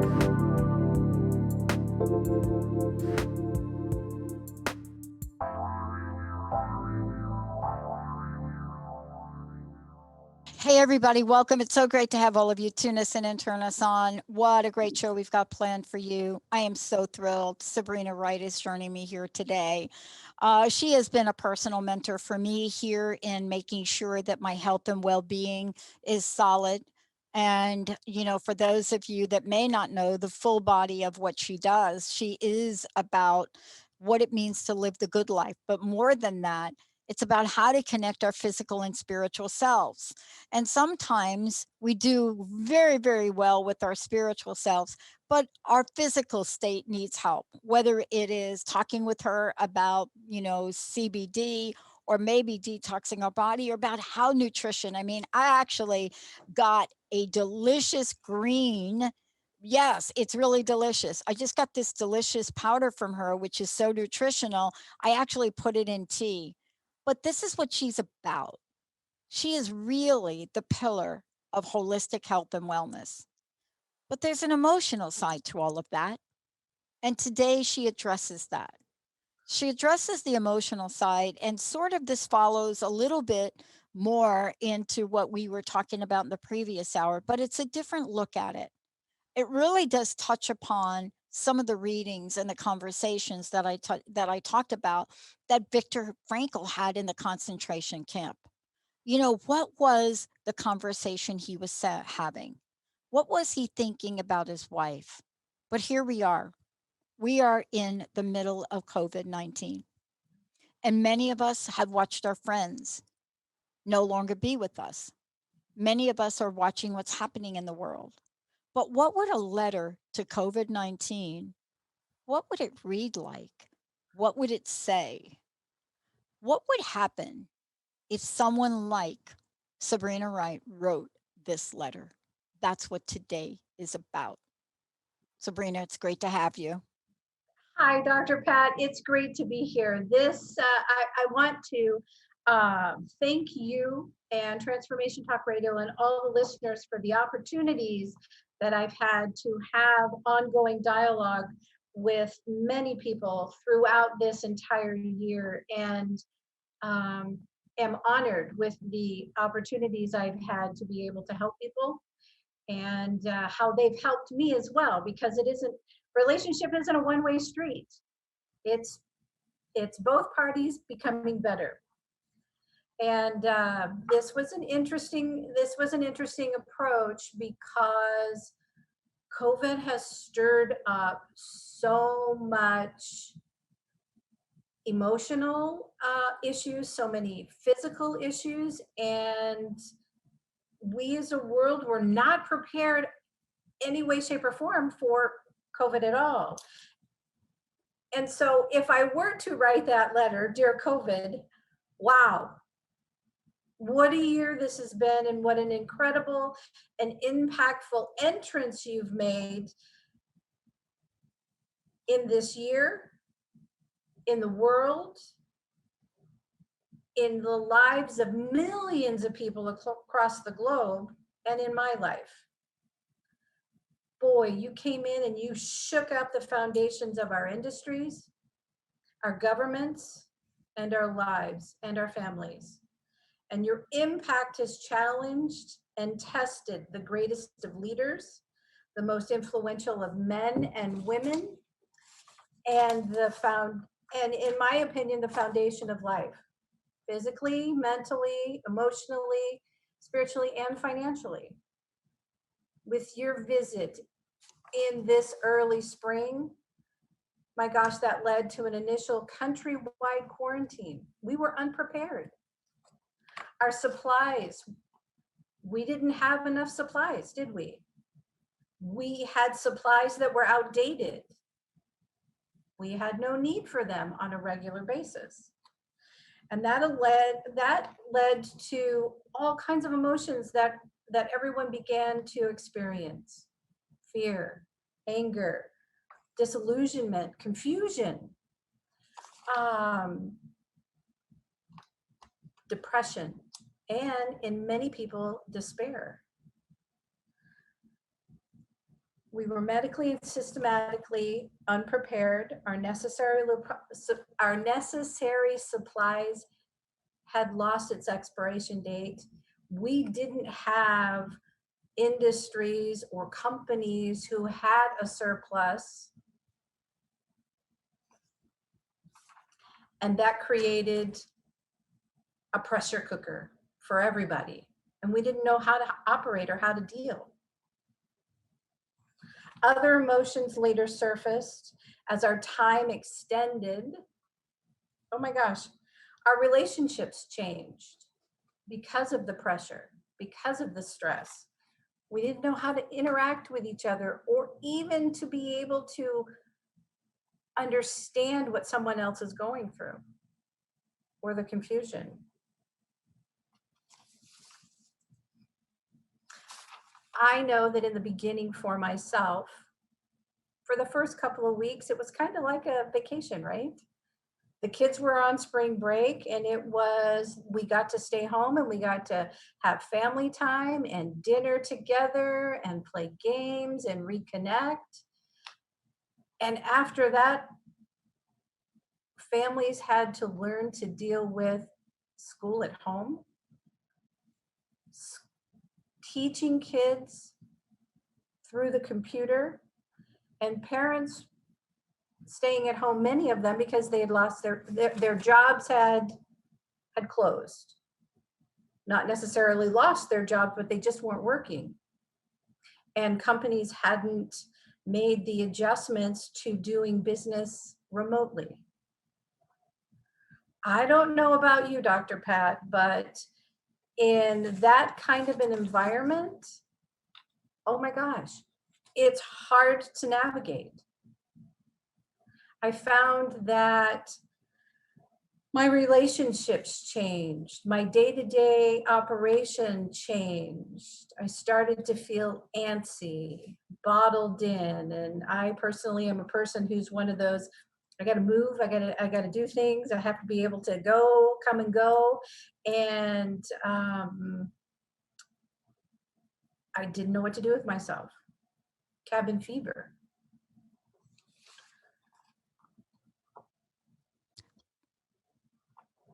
Hey, everybody, welcome. It's so great to have all of you tune us in and turn us on. What a great show we've got planned for you. I am so thrilled. Sabrina Wright is joining me here today. She has been a personal mentor for me here in making sure that my health and well being is solid. And, for those of you that may not know the full body of what she does, she is about what it means to live the good life. But more than that, it's about how to connect our physical and spiritual selves. And sometimes we do very, very well with our spiritual selves, but our physical state needs help, whether it is talking with her about, CBD or maybe detoxing our body or about how nutrition. I mean, I actually got a delicious green. Yes, it's really delicious. I just got this delicious powder from her, which is so nutritional. I actually put it in tea. But this is what she's about. She is really the pillar of holistic health and wellness. But there's an emotional side to all of that. And today she addresses that. She addresses the emotional side, and sort of this follows a little bit more into what we were talking about in the previous hour, but it's a different look at it. It really does touch upon some of the readings and the conversations that I talked about that Viktor Frankl had in the concentration camp. What was the conversation he was having? What was he thinking about his wife? But here we are. We are in the middle of COVID-19. And many of us have watched our friends no longer be with us. Many of us are watching what's happening in the world. But what would a letter to COVID-19, what would it read like? What would it say? What would happen if someone like Sabrina Wright wrote this letter? That's what today is about. Sabrina, it's great to have you. Hi, Dr. Pat. It's great to be here. I want to thank you and Transformation Talk Radio and all the listeners for the opportunities that I've had to have ongoing dialogue with many people throughout this entire year, and am honored with the opportunities I've had to be able to help people, and how they've helped me as well, because relationship isn't a one-way street. It's both parties becoming better. And this was an interesting approach, because COVID has stirred up so much emotional issues, so many physical issues, and we as a world were not prepared any way, shape, or form for COVID at all. And so if I were to write that letter, dear COVID, wow, what a year this has been, and what an incredible and impactful entrance you've made in this year, in the world, in the lives of millions of people across the globe, and in my life. Boy, you came in and you shook up the foundations of our industries, our governments, and our lives and our families. And your impact has challenged and tested the greatest of leaders, the most influential of men and women, and and in my opinion, the foundation of life, physically, mentally, emotionally, spiritually, and financially. With your visit in this early spring, my gosh, that led to an initial countrywide quarantine. We were unprepared. Our supplies, we didn't have enough supplies, did we? We had supplies that were outdated. We had no need for them on a regular basis. And that led to all kinds of emotions that everyone began to experience: fear, anger, disillusionment, confusion, depression, and in many people, despair. We were medically and systematically unprepared. Our necessary supplies had lost its expiration date. We didn't have industries or companies who had a surplus. And that created a pressure cooker for everybody. And we didn't know how to operate or how to deal. Other emotions later surfaced as our time extended. Oh my gosh, our relationships changed because of the pressure, because of the stress. We didn't know how to interact with each other or even to be able to understand what someone else is going through or the confusion. I know that in the beginning for myself, for the first couple of weeks, it was kind of like a vacation, right? The kids were on spring break and we got to stay home and we got to have family time and dinner together and play games and reconnect. And after that, families had to learn to deal with school at home, teaching kids through the computer, and parents staying at home, many of them because they had lost their jobs had closed. Not necessarily lost their job, but they just weren't working. And companies hadn't made the adjustments to doing business remotely. I don't know about you, Dr. Pat, but in that kind of an environment, oh my gosh, it's hard to navigate. I found that my relationships changed, my day-to-day operation changed. I started to feel antsy, bottled in, and I personally am a person who's one of those, I gotta move, I gotta do things, I have to be able to come and go, and I didn't know what to do with myself. Cabin fever.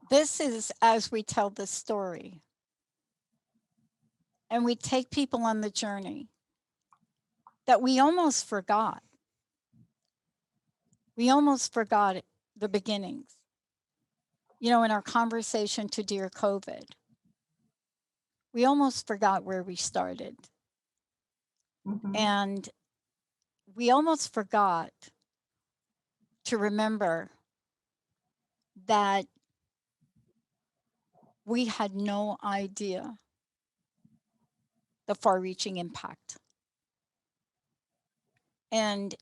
This is as we tell the story and we take people on the journey that we almost forgot. We almost forgot the beginnings. You know, in our conversation to Dear COVID, we almost forgot where we started. Mhm. And we almost forgot to remember that we had no idea the far-reaching impact. And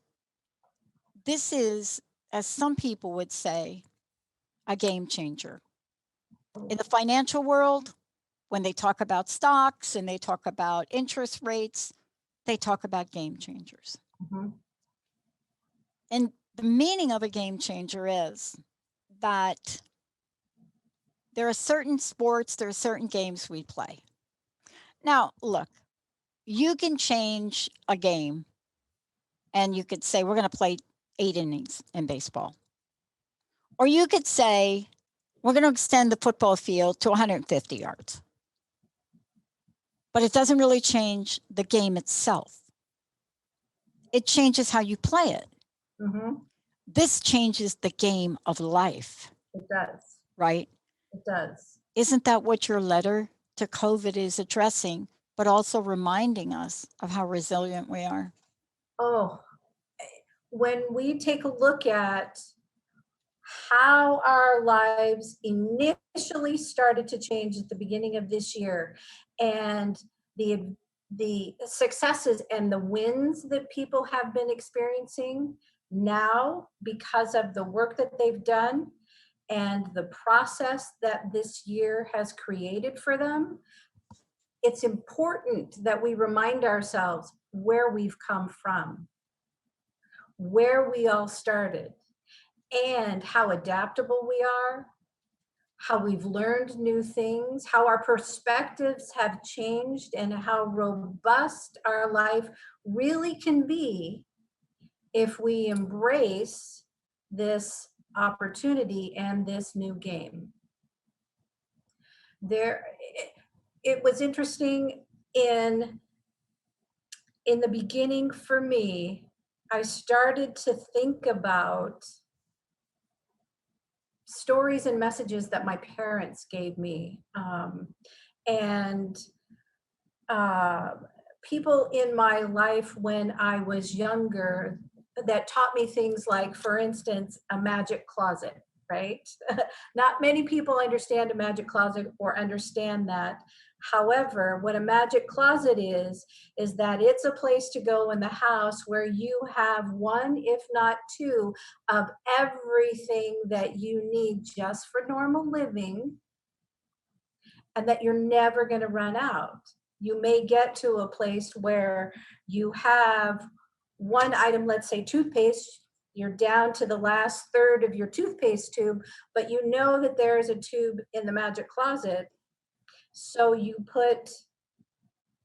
this is, as some people would say, a game changer. In the financial world, when they talk about stocks and they talk about interest rates, they talk about game changers. Mhm. And the meaning of a game changer is that there are certain sports, there are certain games we play. Now, look, you can change a game and you could say, we're going to play 8 innings in baseball. Or you could say, we're going to extend the football field to 150 yards. But it doesn't really change the game itself. It changes how you play it. Mhm. This changes the game of life, It does. right? It does. Isn't that what your letter to COVID is addressing, but also reminding us of how resilient we are? Oh, when we take a look at how our lives initially started to change at the beginning of this year and the successes and the wins that people have been experiencing now because of the work that they've done and the process that this year has created for them, it's important that we remind ourselves where we've come from, where we all started, and how adaptable we are, how we've learned new things, how our perspectives have changed, and how robust our life really can be if we embrace this opportunity and this new game. There, it was interesting in the beginning for me. I started to think about stories and messages that my parents gave me, and uh, people in my life when I was younger that taught me things like, for instance, a magic closet, right? Not many people understand a magic closet or understand that. However, what a magic closet is that it's a place to go in the house where you have one, if not two, of everything that you need just for normal living, and that you're never going to run out. You may get to a place where you have one item, let's say toothpaste, you're down to the last third of your toothpaste tube, but you know that there is a tube in the magic closet. So you put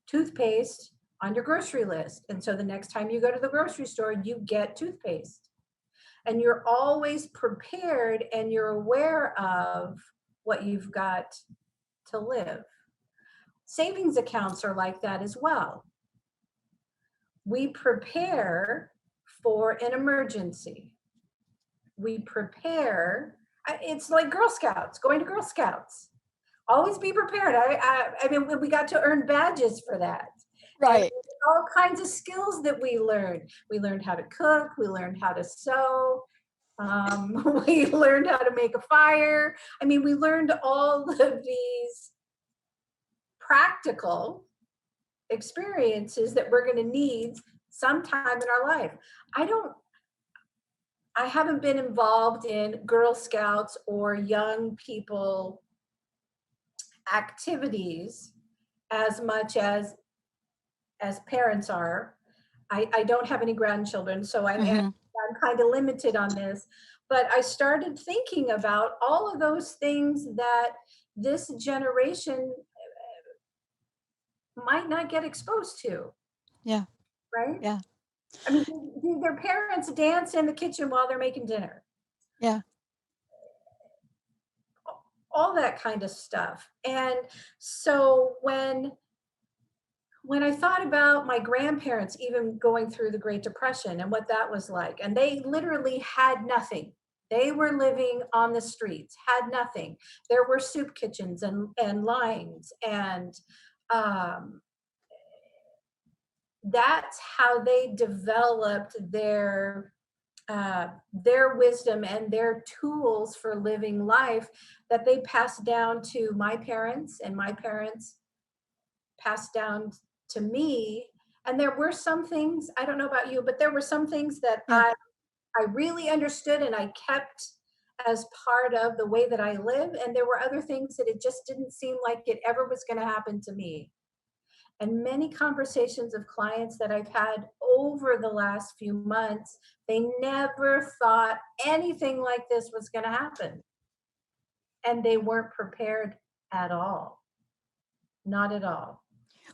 toothpaste on your grocery list. And so the next time you go to the grocery store, you get toothpaste. And you're always prepared and you're aware of what you've got to live. Savings accounts are like that as well. We prepare for an emergency. We prepare. It's like Girl Scouts, going to Girl Scouts. Always be prepared. I mean, we got to earn badges for that. And Right. all kinds of skills that we learned. We learned how to cook. We learned how to sew. We learned how to make a fire. I mean, we learned all of these practical experiences that we're going to need sometime in our life. I don't I haven't been involved in Girl Scouts or young people activities as much as parents are. I don't have any grandchildren, so Hmm. I'm kind of limited on this. But I started thinking about all of those things that this generation might not get exposed to, Yeah. right? Yeah. I mean, do their parents dance in the kitchen while they're making dinner? Yeah. All that kind of stuff. And so when I thought about my grandparents even going through the Great Depression and what that was like, and they literally had nothing. They were living on the streets, had nothing. There were soup kitchens and lines, and um, that's how they developed their wisdom and their tools for living life that they passed down to my parents, and my parents passed down to me. And there were some things, I don't know about you, but there were some things that Yeah. I really understood and I kept as part of the way that I live. And there were other things that it just didn't seem like it ever was going to happen to me. And many conversations of clients that I've had over the last few months, they never thought anything like this was going to happen. And they weren't prepared at all. Not at all.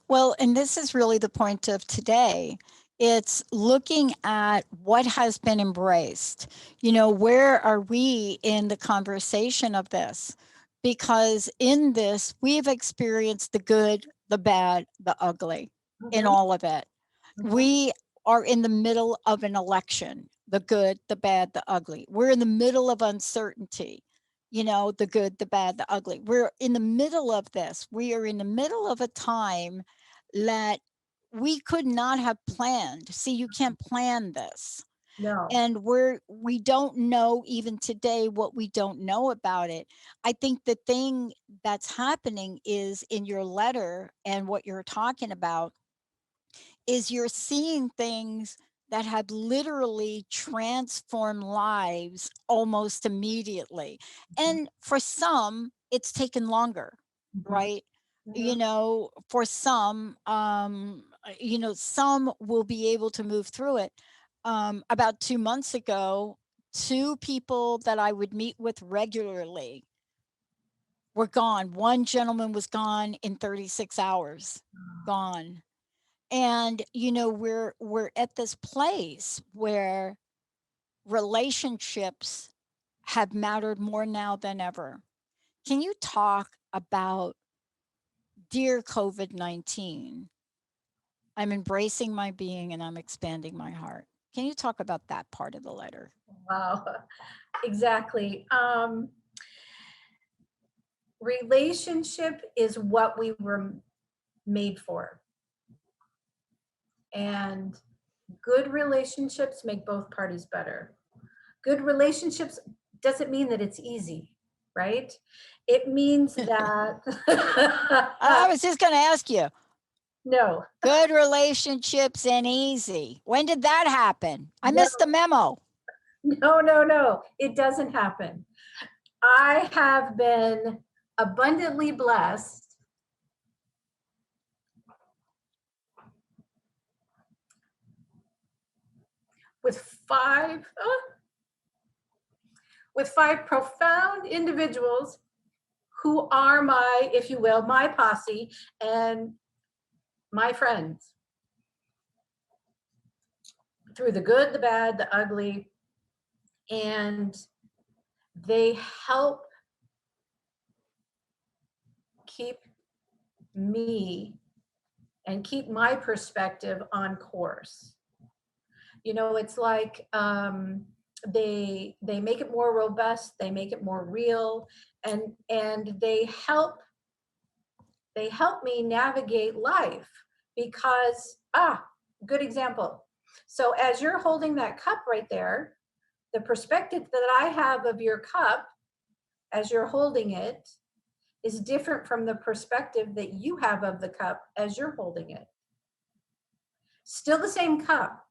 Well, and this is really the point of today. It's looking at what has been embraced. Where are we in the conversation of this? Because in this, we've experienced the good, the bad, the ugly in Mhm, all of it. mhm. We are in the middle of an election, the good, the bad, the ugly. We're in the middle of uncertainty, the good, the bad, the ugly. We're in the middle of this. We are in the middle of a time that we could not have planned. See, you can't plan this. No. And we don't know even today what we don't know about it. I think the thing that's happening is in your letter and what you're talking about is you're seeing things that have literally transformed lives almost immediately. Mhm, And for some, it's taken longer, mhm, right? mhm. For some, some will be able to move through it. About 2 months ago, two people that I would meet with regularly were gone. One gentleman was gone in 36 hours, gone. And we're at this place where relationships have mattered more now than ever. Can you talk about, dear COVID-19, I'm embracing my being and I'm expanding my heart. Can you talk about that part of the letter? Wow, exactly. Relationship is what we were made for. And good relationships make both parties better. Good relationships doesn't mean that it's easy, right? It means that I was just going to ask you, no, good relationships and easy. When did that happen? I no, missed the memo. no, it doesn't happen. I have been abundantly blessed with five profound individuals who are my, if you will, my posse and my friends. Through the good, the bad, the ugly, and they help keep me and keep my perspective on course. It's like they make it more robust, they make it more real, and they help me navigate life because good example. So as you're holding that cup right there, the perspective that I have of your cup as you're holding it is different from the perspective that you have of the cup as you're holding it. Still the same cup,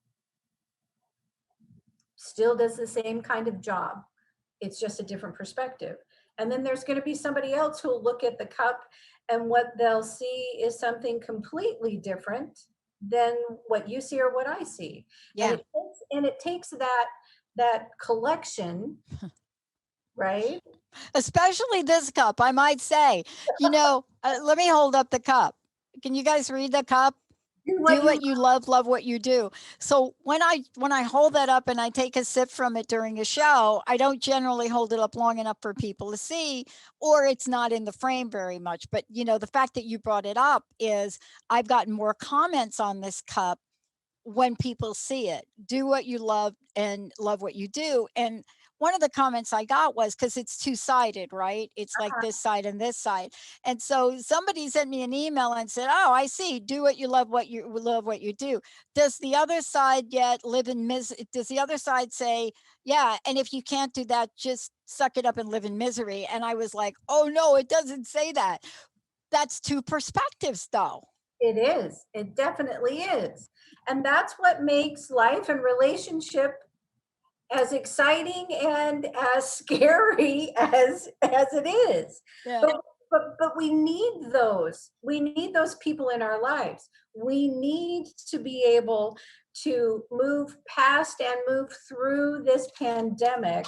still does the same kind of job. It's just a different perspective. And then there's going to be somebody else who'll look at the cup and what they'll see is something completely different than what you see or what I see. Yeah. And it takes that collection, right? Especially this cup, I might say. Let me hold up the cup. Can you guys read the cup? Do what you love what you do. So when I hold that up and I take a sip from it during a show, I don't generally hold it up long enough for people to see, or it's not in the frame very much. But the fact that you brought it up is I've gotten more comments on this cup when people see it. Do what you love and love what you do. And one of the comments I got was, because it's two-sided, right? It's like this side and this side. And so somebody sent me an email and said, oh, I see. Do what you love, what you do. Does the other side yet live in does the other side say, yeah, and if you can't do that, just suck it up and live in misery? And I was like, oh no, it doesn't say that. That's two perspectives though. It is. It definitely is. And that's what makes life and relationship as exciting and as scary as it is. Yeah. But we need those. We need those people in our lives. We need to be able to move past and move through this pandemic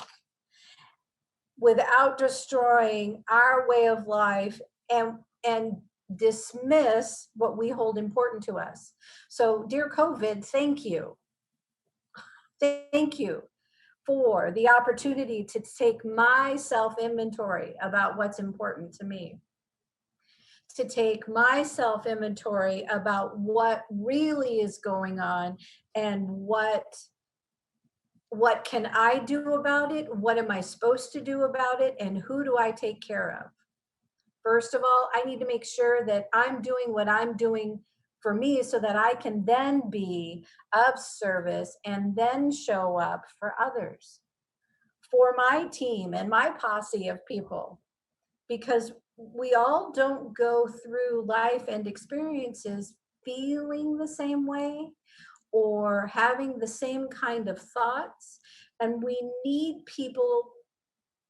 without destroying our way of life and dismiss what we hold important to us. So, dear COVID, thank you. Thank you for the opportunity to take my self inventory about what's important to me, to take my self inventory about what really is going on and what can I do about it? What am I supposed to do about it? And who do I take care of? First of all, I need to make sure that I'm doing what I'm doing for me so that I can then be of service and then show up for others, for my team and my posse of people, because we all don't go through life and experiences feeling the same way or having the same kind of thoughts. And we need people,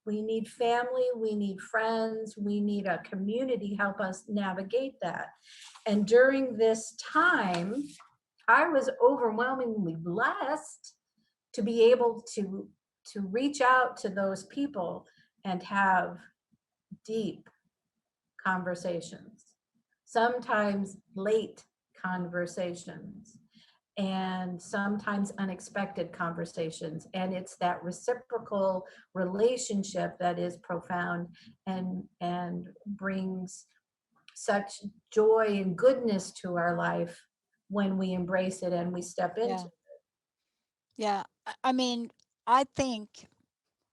we need family, we need friends, we need a community help us navigate that. And during this time, I was overwhelmingly blessed to be able to reach out to those people and have deep conversations, sometimes late conversations, and sometimes unexpected conversations. And it's that reciprocal relationship that is profound and brings such joy and goodness to our life when we embrace it and we step into Yeah. Yeah. I mean, I think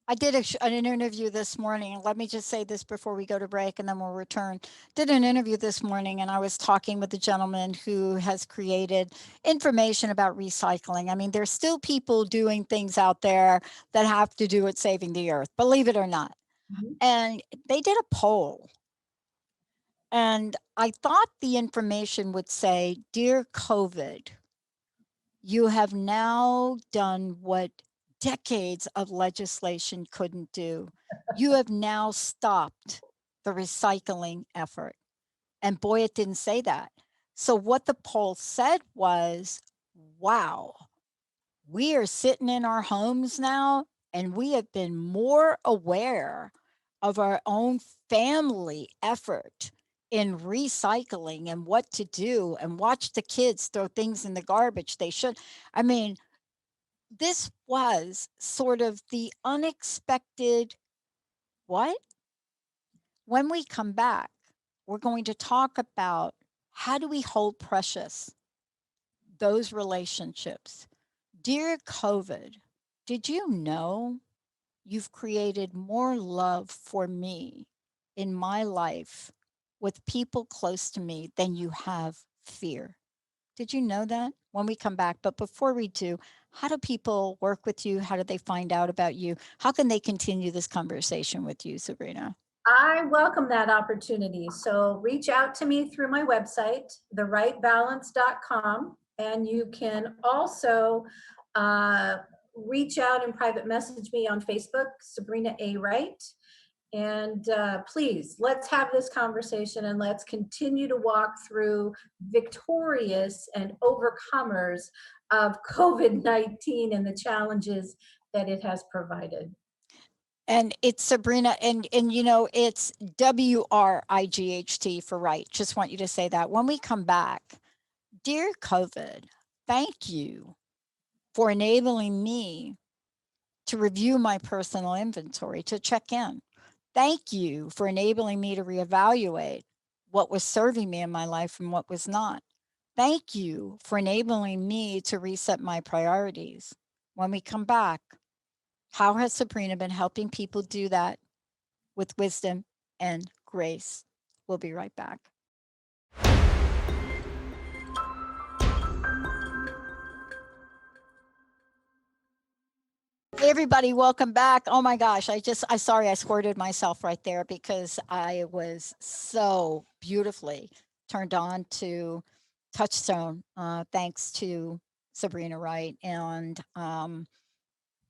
I did an interview this morning. Let me just say this before we go to break and then we'll return. Did an interview this morning and I was talking with a gentleman who has created information about recycling. I mean, there's still people doing things out there that have to do with saving the earth, believe it or not. Mhm. And they did a poll. And I thought the information would say, "Dear COVID, you have now done what decades of legislation couldn't do. You have now stopped the recycling effort." And boy, it didn't say that. So what the poll said was, wow, we are sitting in our homes now and we have been more aware of our own family effort in recycling and what to do, and watch the kids throw things in the garbage they should. I mean, this was sort of the unexpected what? When we come back, we're going to talk about how do we hold precious those relationships. Dear COVID, did you know you've created more love for me in my life with people close to me than you have fear? Did you know that? When we come back, but before we do, how do people work with you? How do they find out about you? How can they continue this conversation with you, Sabrina? I welcome that opportunity. So reach out to me through my website, therightbalance.com. And you can also reach out and private message me on Facebook, Sabrina A. Wright. And please, let's have this conversation and let's continue to walk through victorious and overcomers of COVID-19 and the challenges that it has provided. And it's Sabrina, and you know, it's WRIGHT for right. Just want you to say that. When we come back, dear COVID, thank you for enabling me to review my personal inventory, to check in. Thank you for enabling me to reevaluate what was serving me in my life and what was not. Thank you for enabling me to reset my priorities. When we come back, how has Sabrina been helping people do that with wisdom and grace? We'll be right back. Hey everybody, welcome back. Oh my gosh, I sorry I squirted myself right there because I was so beautifully turned on to Touchstone, thanks to Sabrina Wright. And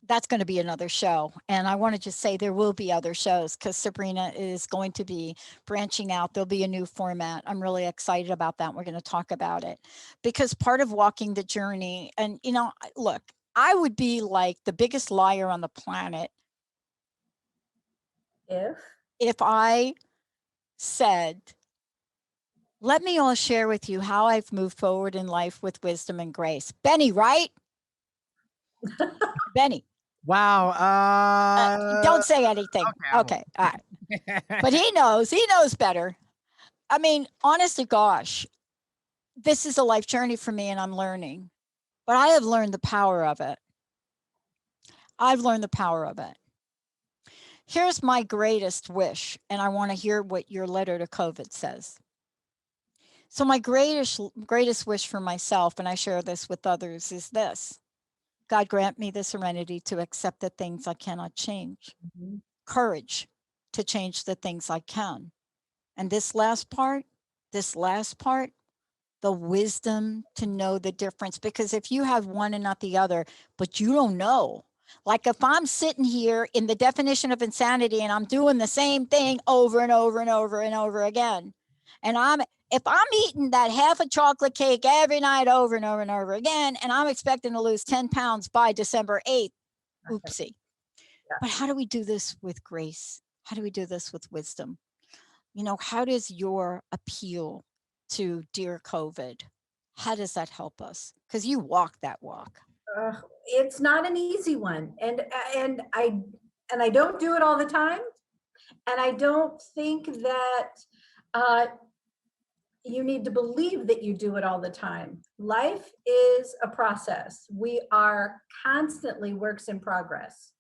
that's going to be another show. And I want to just say there will be other shows because Sabrina is going to be branching out. There'll be a new format. I'm really excited about that. We're going to talk about it because part of walking the journey, and you know, look, I would be like the biggest liar on the planet If if I said, let me all share with you how I've moved forward in life with wisdom and grace. Benny, right? Benny, Wow. don't say anything. Okay, I won't. Okay, all right. But he knows better. I mean, honest to gosh, this is a life journey for me and I'm learning, but I have learned the power of it. I've learned the power of it. Here's my greatest wish, and I want to hear what your letter to COVID says. So my greatest wish for myself, and I share this with others, is this: God grant me the serenity to accept the things I cannot change, Mhm. courage to change the things I can. And this last part, the wisdom to know the difference. Because if you have one and not the other, but you don't know, like if I'm sitting here in the definition of insanity and I'm doing the same thing over and over and over and over again, and if I'm eating that half a chocolate cake every night over and over and over again, and I'm expecting to lose 10 pounds by December 8th, oopsie. Yeah. But how do we do this with grace? How do we do this with wisdom? how does your appeal to Dear COVID, how does that help us? Because you walk that walk. It's not an easy one, and I don't do it all the time, and I don't think that uh, you need to believe that you do it all the time. Life is a process. We are constantly works in progress.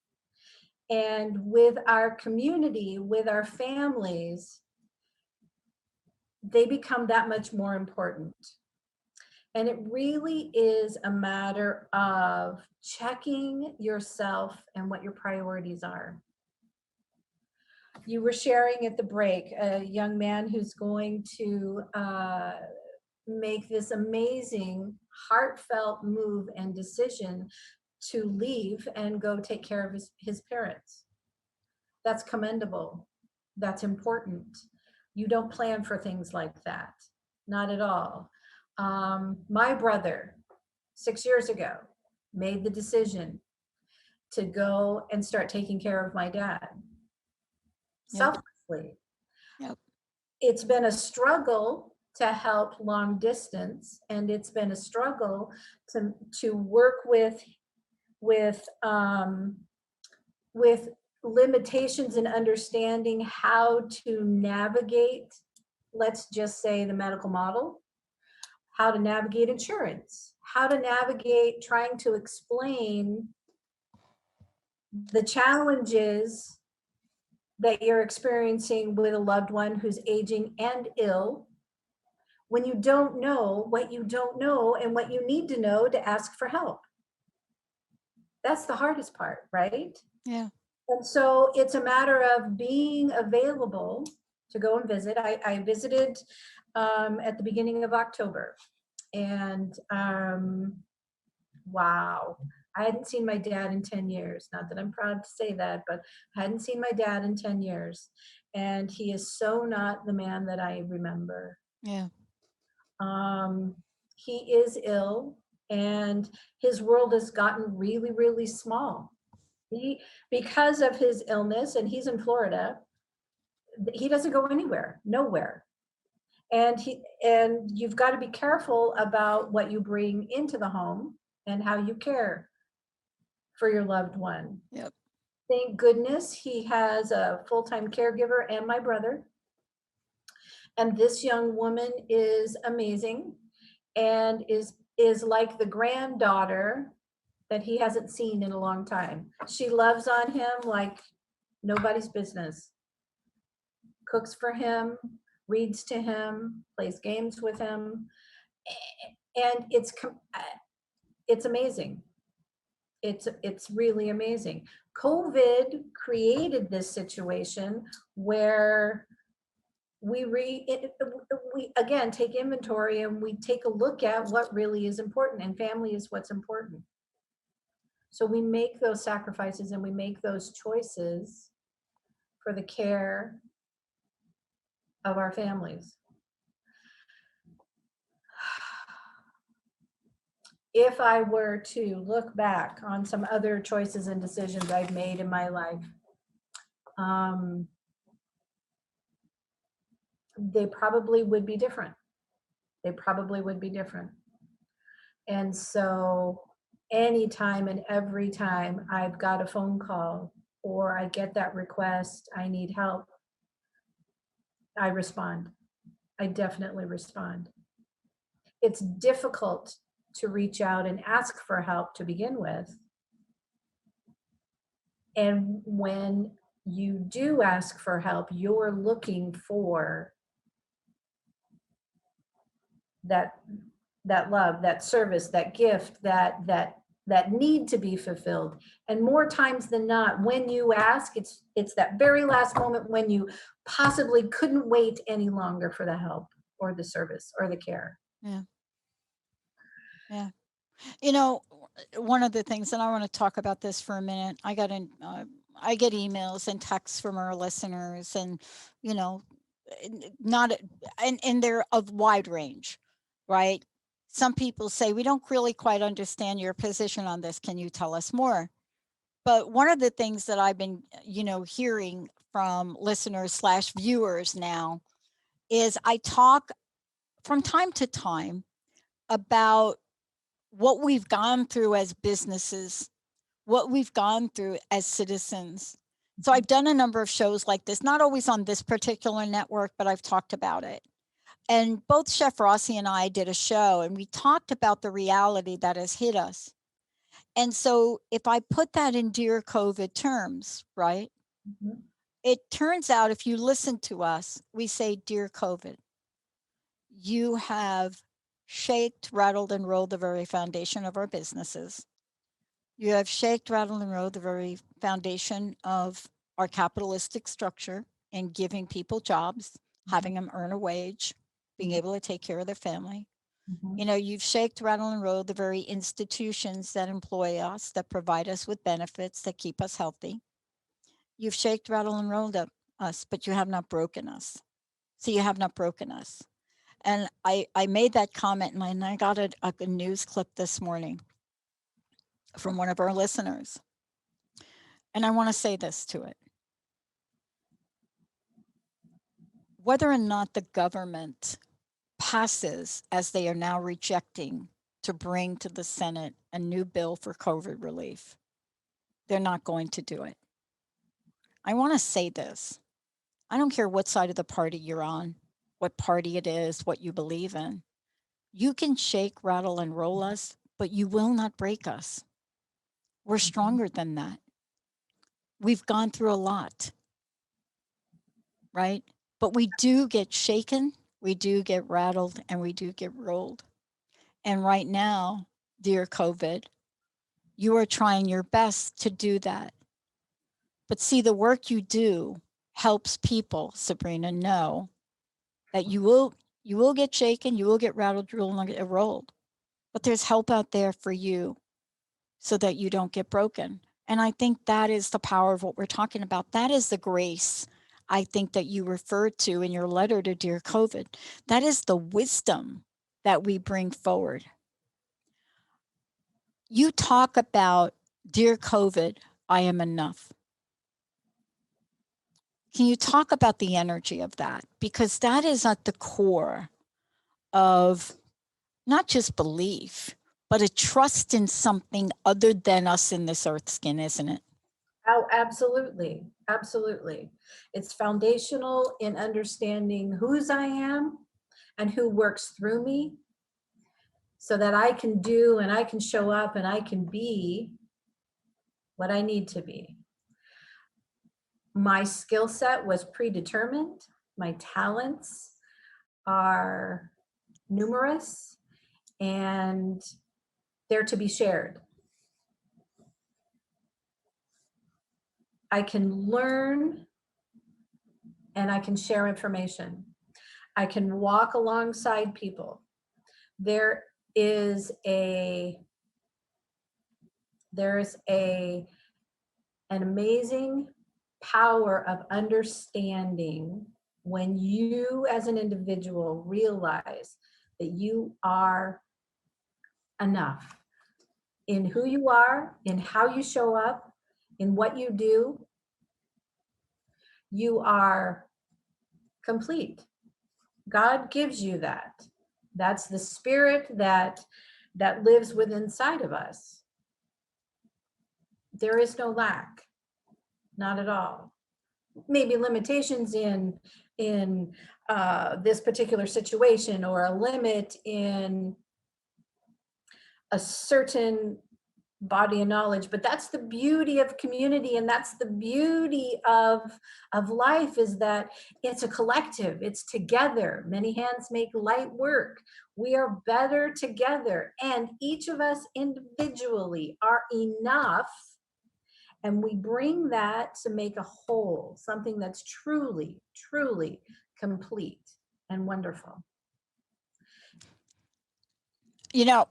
And with our community, with our families, they become that much more important. And it really is a matter of checking yourself and what your priorities are. You were sharing at the break a young man who's going to make this amazing, heartfelt move and decision to leave and go take care of his parents. That's commendable. That's important. You don't plan for things like that. Not at all. My brother, 6 years ago, made the decision to go and start taking care of my dad. Yep. Selflessly. Yep. It's been a struggle to help long distance, and it's been a struggle to work with limitations and understanding how to navigate, let's just say, the medical model, how to navigate insurance, how to navigate trying to explain the challenges that you're experiencing with a loved one who's aging and ill, when you don't know what you don't know and what you need to know to ask for help. That's the hardest part, right? Yeah. And so it's a matter of being available to go and visit. I visited at the beginning of October, and wow, I hadn't seen my dad in 10 years. Not that I'm proud to say that, but I hadn't seen my dad in 10 years. And he is so not the man that I remember. Yeah. He is ill, and his world has gotten really, really small. Because of his illness, and he's in Florida, he doesn't go anywhere, nowhere. And you've got to be careful about what you bring into the home and how you care for your loved one. Yep. Thank goodness he has a full-time caregiver and my brother. And this young woman is amazing and is like the granddaughter that he hasn't seen in a long time. She loves on him like nobody's business. Cooks for him, reads to him, plays games with him. And it's amazing. It's really amazing. COVID created this situation where we again take inventory and we take a look at what really is important, and family is what's important. So we make those sacrifices and we make those choices for the care of our families. If I were to look back on some other choices and decisions I've made in my life, they probably would be different. They probably would be different. And so anytime and every time I've got a phone call or I get that request, I need help, I respond. I definitely respond. It's difficult to reach out and ask for help to begin with. And when you do ask for help, you're looking for that love, that service, that gift, that need to be fulfilled. And more times than not, when you ask, it's that very last moment when you possibly couldn't wait any longer for the help or the service or the care. Yeah. Yeah. One of the things, and I want to talk about this for a minute, I get emails and texts from our listeners, and not and they're of wide range, right? Some people say, we don't really quite understand your position on this. Can you tell us more? But one of the things that I've been, hearing from listeners / viewers now is I talk from time to time about what we've gone through as businesses, what we've gone through as citizens. So I've done a number of shows like this, not always on this particular network, but I've talked about it. And both Chef Rossi and I did a show, and we talked about the reality that has hit us. And so if I put that in Dear COVID terms, right? Mhm. It turns out if you listen to us, we say, Dear COVID, you have shaked, rattled, and rolled the very foundation of our businesses. You have shaked, rattled, and rolled the very foundation of our capitalistic structure in giving people jobs, having them earn a wage, being able to take care of their family. Mhm. You know, you've shaked, rattled, and rolled the very institutions that employ us, that provide us with benefits, that keep us healthy. You've shaked, rattled, and rolled us, but you have not broken us. So you have not broken us. And I made that comment, and I got a news clip this morning from one of our listeners. And I want to say this to it. Whether or not the government passes, as they are now rejecting, to bring to the Senate a new bill for COVID relief, they're not going to do it. I want to say this. I don't care what side of the party you're on, what party it is, what you believe in. You can shake, rattle, and roll us, but you will not break us. We're stronger than that. We've gone through a lot, right? But we do get shaken, we do get rattled, and we do get rolled. And right now, dear COVID, you are trying your best to do that. But see, the work you do helps people, Sabrina, know that you will get shaken, you will get rattled, you will get rolled. But there's help out there for you so that you don't get broken. And I think that is the power of what we're talking about. That is the grace I think that you referred to in your letter to Dear COVID. That is the wisdom that we bring forward. You talk about, Dear COVID, I am enough. Can you talk about the energy of that? Because that is at the core of not just belief, but a trust in something other than us in this earth skin, isn't it? Oh, absolutely. Absolutely. It's foundational in understanding whose I am and who works through me so that I can do and I can show up and I can be what I need to be. My skill set was predetermined. My talents are numerous and they're to be shared. I can learn and I can share information. I can walk alongside people. There is an amazing power of understanding when you as an individual realize that you are enough in who you are, in how you show up, in what you do. You are complete. God gives you that. That's the spirit that lives within inside of us. There is no lack, not at all. Maybe limitations in this particular situation, or a limit in a certain body of knowledge, but that's the beauty of community, and that's the beauty of life, is that it's a collective, it's together. Many hands make light work. We are better together, and each of us individually are enough, and we bring that to make a whole, something that's truly complete and wonderful. You know,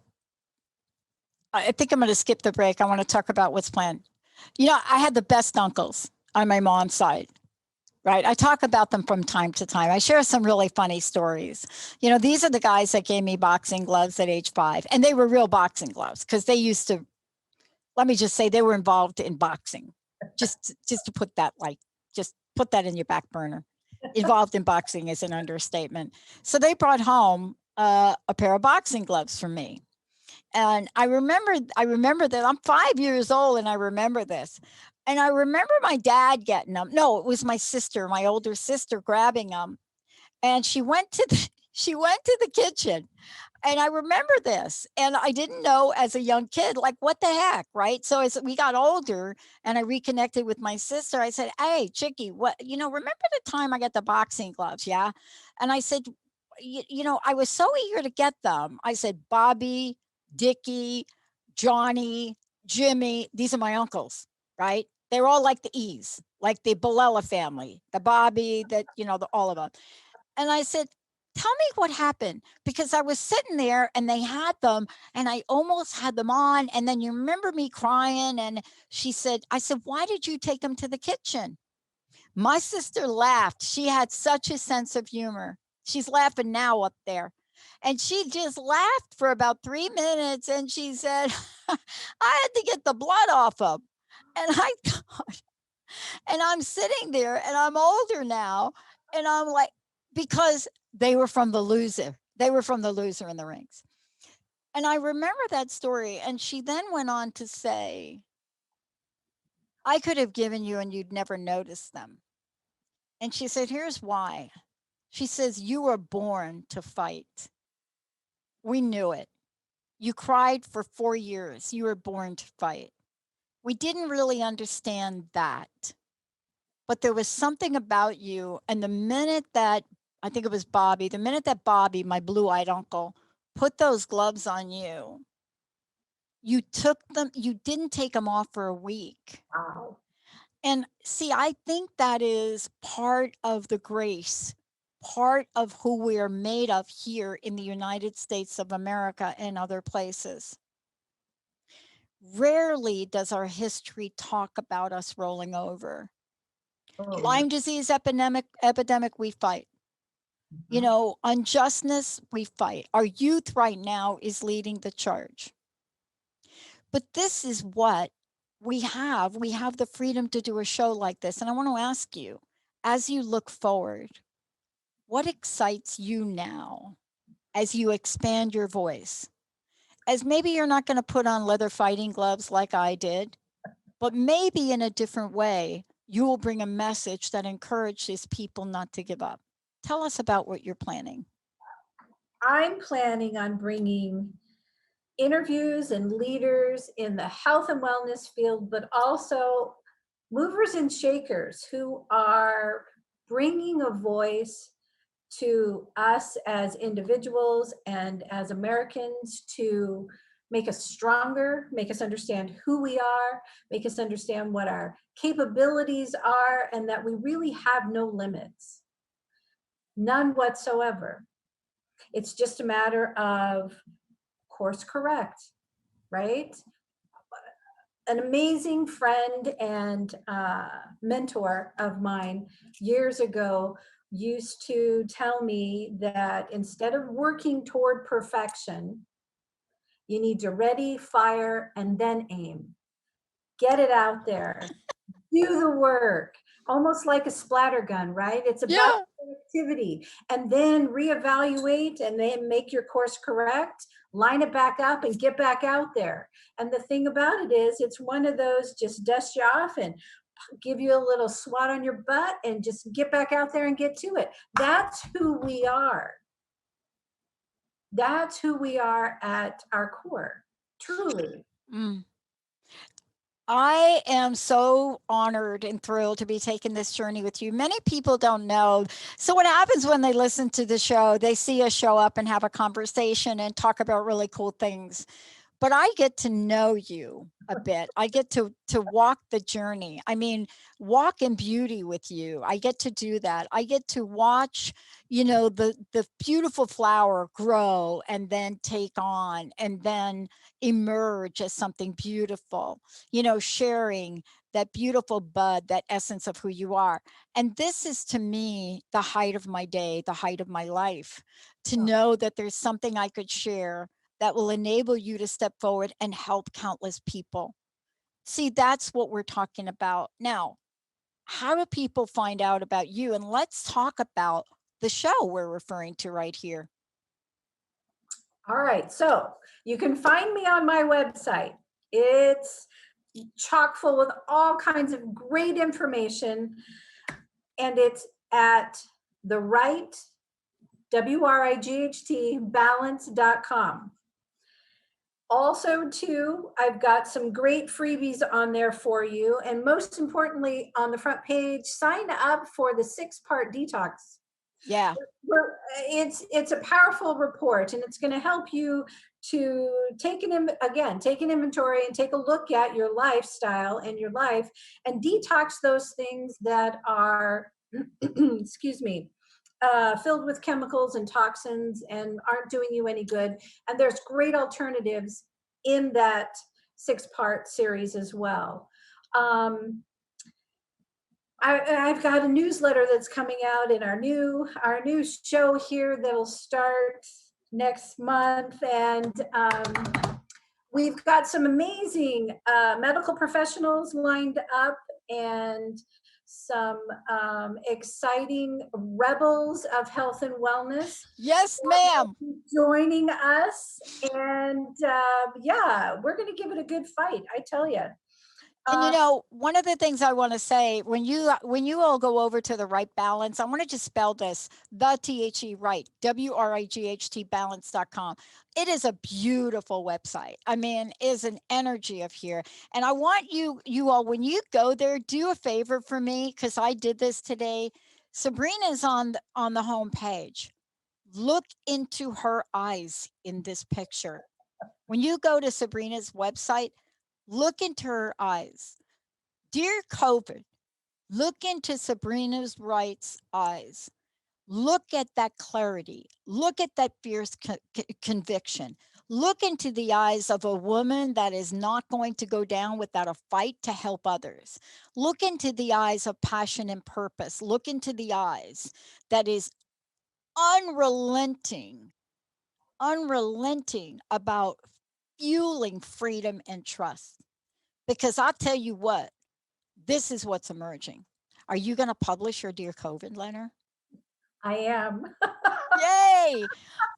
I think I'm going to skip the break. I want to talk about what's planned. You know, I had the best uncles on my mom's side, right? I talk about them from time to time. I share some really funny stories. You know, these are the guys that gave me boxing gloves at age 5, and they were real boxing gloves because they used to, let me just say, they were involved in boxing. Just to put that, like, just put that in your back burner. Involved in boxing is an understatement. So they brought home a pair of boxing gloves for me. And I remember that I'm 5 years old and I remember this. And I remember my dad getting them. No, it was my sister, my older sister grabbing them. And she went to the kitchen. And I remember this. And I didn't know as a young kid, like, what the heck, right? So as we got older and I reconnected with my sister, I said, "Hey, Chicky, remember the time I got the boxing gloves? Yeah." And I said, I was so eager to get them. I said, "Bobby, Dickie, Johnny, Jimmy, these are my uncles, right? They're all like the E's, like the Bilella family, the Bobby, all of them." And I said, "Tell me what happened," because I was sitting there and they had them and I almost had them on. And then you remember me crying. And I said, "Why did you take them to the kitchen?" My sister laughed. She had such a sense of humor. She's laughing now up there. And she just laughed for about 3 minutes and she said, "I had to get the blood off them." And I thought, and I'm sitting there and I'm older now. And I'm like, because they were from the loser. They were from the loser in the rings. And I remember that story. And she then went on to say, "I could have given you and you'd never noticed them." And she said, "Here's why." She says, "You were born to fight. We knew it. You cried for 4 years. You were born to fight. We didn't really understand that. But there was something about you. And the minute that, I think it was Bobby, the minute that Bobby, my blue eyed uncle, put those gloves on you, you took them, you didn't take them off for a week." Wow. And see, I think that is part of the grace, part of who we are made of here in the United States of America and other places. Rarely does our history talk about us rolling over. Oh, no. Lyme disease epidemic, we fight. Unjustness, we fight. Our youth right now is leading the charge. But this is what we have. We have the freedom to do a show like this. And I want to ask you, as you look forward, what excites you now as you expand your voice? As maybe you're not going to put on leather fighting gloves like I did, but maybe in a different way, you will bring a message that encourages people not to give up. Tell us about what you're planning. I'm planning on bringing interviews and leaders in the health and wellness field, but also movers and shakers who are bringing a voice to us as individuals and as Americans to make us stronger, make us understand who we are, make us understand what our capabilities are, and that we really have no limits, none whatsoever. It's just a matter of course correct, right? An amazing friend and mentor of mine years ago used to tell me that instead of working toward perfection, you need to ready, fire, and then aim. Get it out there. Do the work. Almost like a splatter gun, right? It's about Yeah. activity. And then reevaluate and then make your course correct, line it back up and get back out there. And the thing about it is, it's one of those just dust you off and give you a little swat on your butt and just get back out there and get to it. That's who we are. That's who we are at our core, truly. Mm. I am so honored and thrilled to be taking this journey with you. Many people don't know. So, what happens when they listen to the show? They see us show up and have a conversation and talk about really cool things. But I get to know you a bit. I get to walk the journey. I mean, walk in beauty with you. I get to do that. I get to watch, the beautiful flower grow and then take on and then emerge as something beautiful, sharing that beautiful bud, that essence of who you are. And this is to me the height of my day, the height of my life, to know that there's something I could share that will enable you to step forward and help countless people. See, that's what we're talking about. Now, how do people find out about you? And let's talk about the show we're referring to right here. All right, so you can find me on my website. It's chock full with all kinds of great information, and it's at the Wright, WRIGHT, balance.com. Also, too, I've got some great freebies on there for you. And most importantly, on the front page, sign up for the 6-part detox. Yeah. It's a powerful report, and it's going to help you to take an inventory and take a look at your lifestyle and your life and detox those things that are, excuse me, filled with chemicals and toxins and aren't doing you any good. And there's great alternatives in that 6-part series as well. I've got a newsletter that's coming out in our new show here that'll start next month, and we've got some amazing medical professionals lined up and some exciting rebels of health and wellness. Yes, ma'am. Joining us, and yeah, we're going to give it a good fight, I tell you. And you know, one of the things I want to say, when you all go over to the Wright Balance, I want to just spell this, the THE Wright, WRIGHT balance.com. It is a beautiful website. I mean, is an energy of here. And I want you all, when you go there, do a favor for me, because I did this today. Sabrina's on the home page. Look into her eyes in this picture. When you go to Sabrina's website, look into her eyes. Dear COVID, look into Sabrina's Wright's eyes. Look at that clarity. Look at that fierce conviction. Look into the eyes of a woman that is not going to go down without a fight to help others. Look into the eyes of passion and purpose. Look into the eyes that is unrelenting about fueling freedom and trust. Because I'll tell you what, this is what's emerging. Are you going to publish your Dear COVID letter? I am. Yay!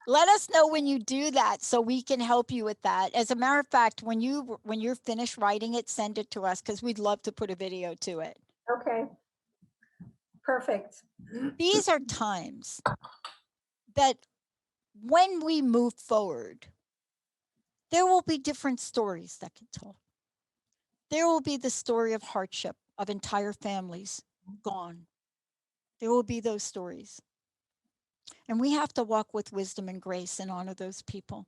Let us know when you do that so we can help you with that. As a matter of fact, when you're finished writing it, send it to us, because we'd love to put a video to it. Okay. Perfect. These are times that when we move forward, there will be different stories that get told. There will be the story of hardship of entire families gone. There will be those stories. And we have to walk with wisdom and grace and honor those people.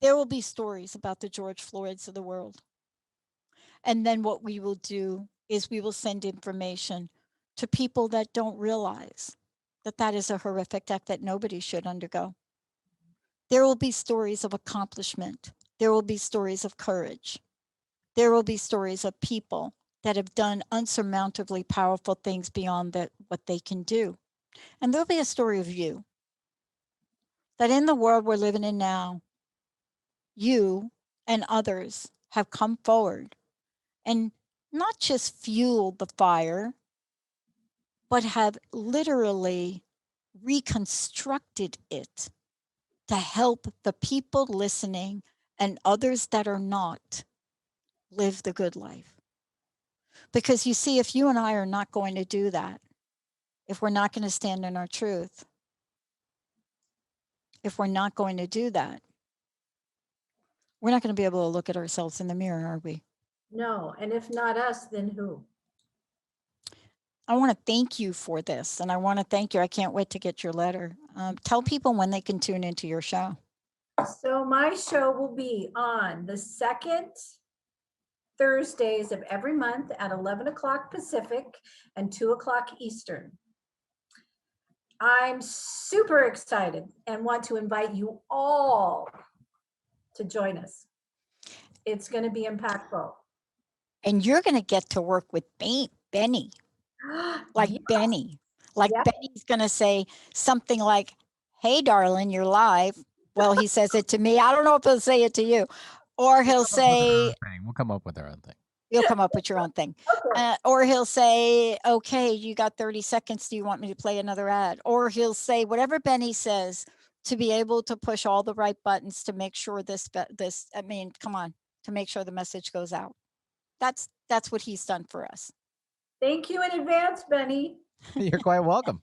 There will be stories about the George Floyds of the world. And then what we will do is we will send information to people that don't realize that that is a horrific act that nobody should undergo. There will be stories of accomplishment. There will be stories of courage. There will be stories of people that have done unsurmountably powerful things beyond what they can do. And there'll be a story of you. That in the world we're living in now, you and others have come forward and not just fueled the fire, but have literally reconstructed it to help the people listening and others that are not live the good life. Because you see, if you and I are not going to do that, if we're not going to stand in our truth, if we're not going to do that, we're not going to be able to look at ourselves in the mirror, are we? No, and if not us, then who? I want to thank you for this, and I want to thank you. I can't wait to get your letter. Tell people when they can tune into your show. So my show will be on the second Thursdays of every month at 11 o'clock Pacific and 2 o'clock Eastern. I'm super excited and want to invite you all to join us. It's going to be impactful. And you're going to get to work with Benny, like Yeah. Benny. Like Yeah. Benny's going to say something like, "Hey, darling, you're live." Well, he says it to me. I don't know if he'll say it to you. Or he'll say, We'll come up with our own thing. You'll come up with your own thing. Okay. Or he'll say, okay, you got 30 seconds. Do you want me to play another ad? Or he'll say whatever Benny says to be able to push all the right buttons to make sure I mean, come on, to make sure the message goes out. That's what he's done for us. Thank you in advance, Benny. You're quite welcome.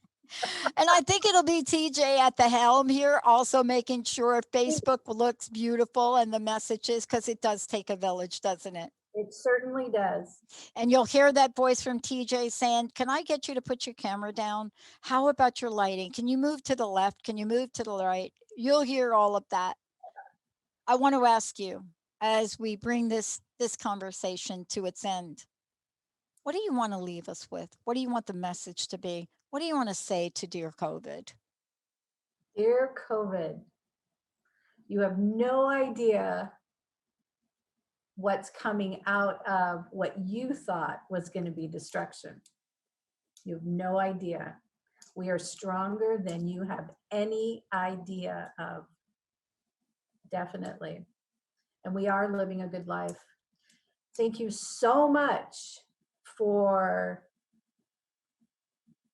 And I think it'll be TJ at the helm here, also making sure Facebook looks beautiful and the messages, because it does take a village, doesn't it? It certainly does. And you'll hear that voice from TJ saying, can I get you to put your camera down? How about your lighting? Can you move to the left? Can you move to the right? You'll hear all of that. I want to ask you, as we bring this conversation to its end, what do you want to leave us with? What do you want the message to be? What do you want to say to dear COVID? Dear COVID, you have no idea what's coming out of what you thought was going to be destruction. You have no idea. We are stronger than you have any idea of. Definitely. And we are living a good life. Thank you so much for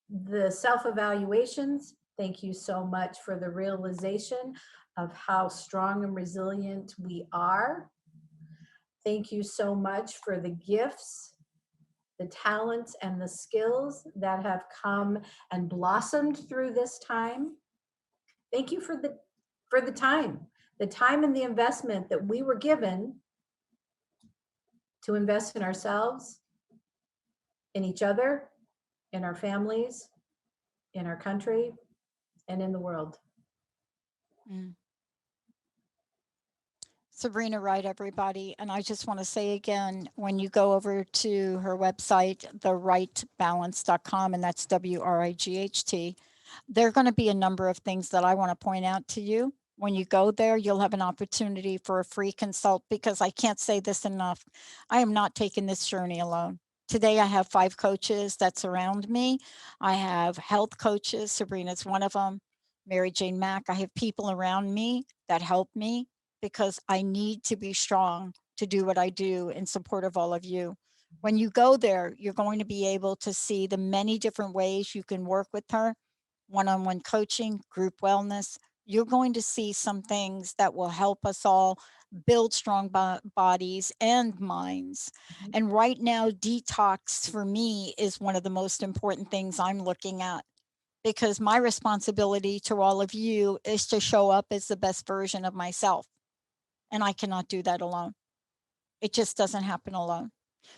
the self-evaluations. Thank you so much for the realization of how strong and resilient we are. Thank you so much for the gifts, the talents, and the skills that have come and blossomed through this time. Thank you for the time and the investment that we were given to invest in ourselves, in each other, in our families, in our country, and in the world. Sabrina Wright, everybody. And I just want to say again, when you go over to her website, thewrightbalance.com, and that's WRIGHT, there are going to be a number of things that I want to point out to you. When you go there, you'll have an opportunity for a free consult, because I can't say this enough. I am not taking this journey alone. Today, I have 5 coaches that surround me. I have health coaches. Sabrina's one of them. Mary Jane Mack. I have people around me that help me, because I need to be strong to do what I do in support of all of you. When you go there, you're going to be able to see the many different ways you can work with her, one-on-one coaching, group wellness. You're going to see some things that will help us all build strong bodies and minds. And right now, detox for me is one of the most important things I'm looking at, because my responsibility to all of you is to show up as the best version of myself. And I cannot do that alone. It just doesn't happen alone.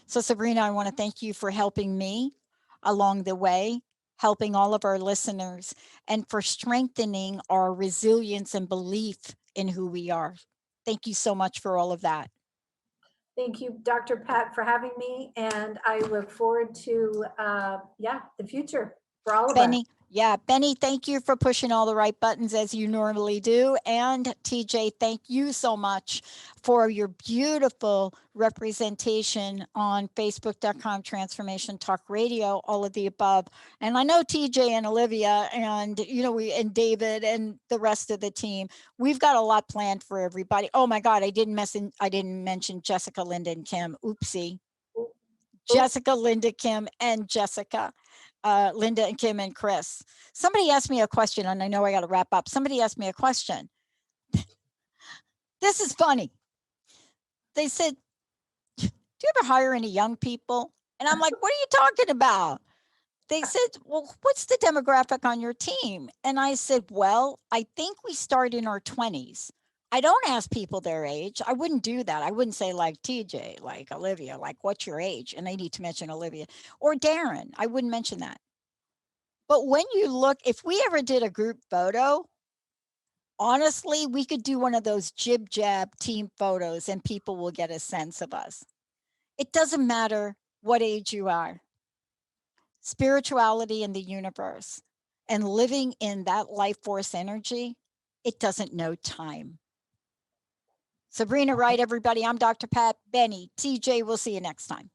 So Sabrina, I want to thank you for helping me along the way, helping all of our listeners, and for strengthening our resilience and belief in who we are. Thank you so much for all of that. Thank you, Dr. Pat, for having me. And I look forward to, the future for all of us. Benny, yeah, Benny, thank you for pushing all the right buttons as you normally do. And TJ, thank you so much for your beautiful representation on Facebook.com, Transformation Talk Radio, all of the above. And I know TJ and Olivia and, and David and the rest of the team, we've got a lot planned for everybody. Oh my God, I didn't mention Jessica, Linda, and Kim. Oopsie. Jessica, Linda, Kim, and Jessica. Linda and Kim and Chris. Somebody asked me a question, and I know I got to wrap up. Somebody asked me a question. This is funny. They said, do you ever hire any young people? And I'm like, what are you talking about? They said, well, what's the demographic on your team? And I said, well, I think we start in our 20s. I don't ask people their age. I wouldn't do that. I wouldn't say like TJ, like Olivia, like what's your age? And I need to mention Olivia or Darren. I wouldn't mention that. But when you look, if we ever did a group photo, honestly, we could do one of those jib jab team photos and people will get a sense of us. It doesn't matter what age you are. Spirituality in the universe and living in that life force energy, it doesn't know time. Sabrina Wright, everybody. I'm Dr. Pat, Benny, TJ. We'll see you next time.